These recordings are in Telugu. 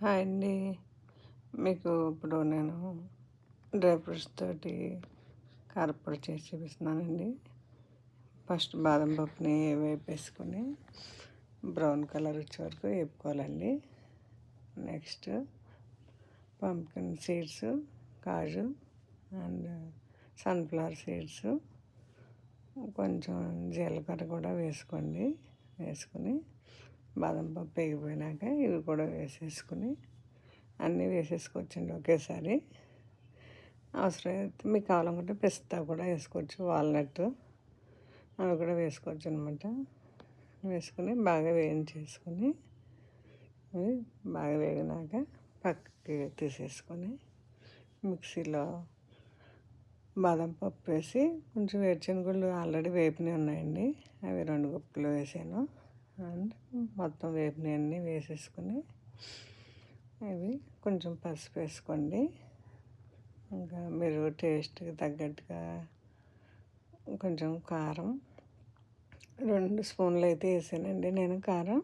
హాయ్ అండి. మీకు ఇప్పుడు నేను డ్రై ఫ్రూట్స్ తోటి కారప్పొడి చేసి చూపిస్తున్నానండి. ఫస్ట్ బాదం పప్పుని వేపేసుకొని బ్రౌన్ కలర్ వచ్చే వరకు వేపుకోవాలండి. నెక్స్ట్ పంప్కిన్ సీడ్స్, కాజు అండ్ సన్ఫ్లవర్ సీడ్స్, కొంచెం జీలకర్ర కూడా వేసుకొని బాదం పప్పు వేగిపోయినాక ఇవి కూడా వేసేసుకుని అన్నీ వేసేసుకోవచ్చండి ఒకేసారి. అవసరమైతే మీకు కావాలనుకుంటే పిస్తా కూడా వేసుకోవచ్చు, వాల్నట్ అవి కూడా వేసుకోవచ్చు అనమాట. వేసుకుని బాగా వేయించేసుకొని అవి బాగా వేగినాక పక్కకి తీసేసుకొని మిక్సీలో బాదం పప్పు వేసి కొంచెం వేరుశనగలు ఆల్రెడీ వేపినవి ఉన్నాయండి, అవి 2 గుప్పులు వేసాను. అండ్ మొత్తం వేపినవన్నీ వేసేసుకొని అవి కొంచెం పసుపు వేసుకోండి. ఇంకా మీరు టేస్ట్కి తగ్గట్టుగా కొంచెం కారం 2 స్పూన్లు అయితే వేసానండి నేను కారం.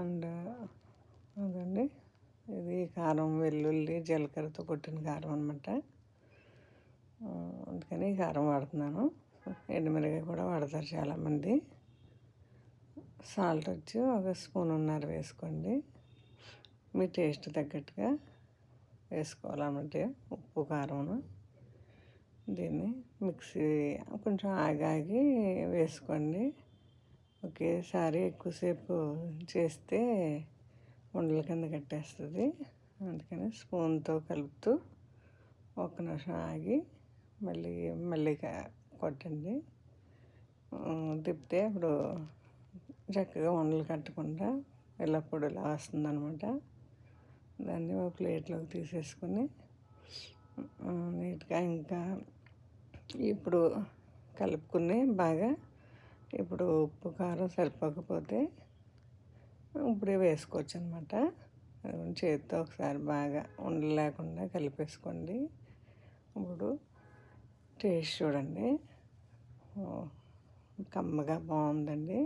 అండ్ అదండి, ఇది కారం వెల్లుల్లి జీలకర్రతో కొట్టిన కారం అనమాట. అందుకని ఈ కారం వాడుతున్నాను. ఎండుమిరగాయ కూడా వాడతారు చాలామంది. సాల్ట్ వచ్చి 1 స్పూన్ వేసుకోండి, మీ టేస్ట్ తగ్గట్టుగా వేసుకోవాలన్నమాట. ఉప్పు కారం దీన్ని మిక్సీ కొంచెం ఆగి వేసుకోండి. ఒకేసారి ఎక్కువసేపు చేస్తే ఉండల కింద కట్టేస్తుంది. అందుకని స్పూన్తో కలుపుతూ 1 నిమిషం ఆగి మళ్ళీ కొట్టండి. తిప్పితే ఇప్పుడు చక్కగా ఉండలు కట్టకుండా ఇలా పొడిలా వస్తుందన్నమాట. దాన్ని ఒక ప్లేట్లోకి తీసేసుకొని నీట్గా ఇంకా ఇప్పుడు కలుపుకుని బాగా, ఇప్పుడు ఉప్పు కారం సరిపోకపోతే ఇప్పుడే వేసుకోవచ్చు అనమాట. చేతితో ఒకసారి బాగా ఉండలు లేకుండా కలిపేసుకోండి. ఇప్పుడు టేస్ట్ చూడండి, కమ్మగా బాగుందండి.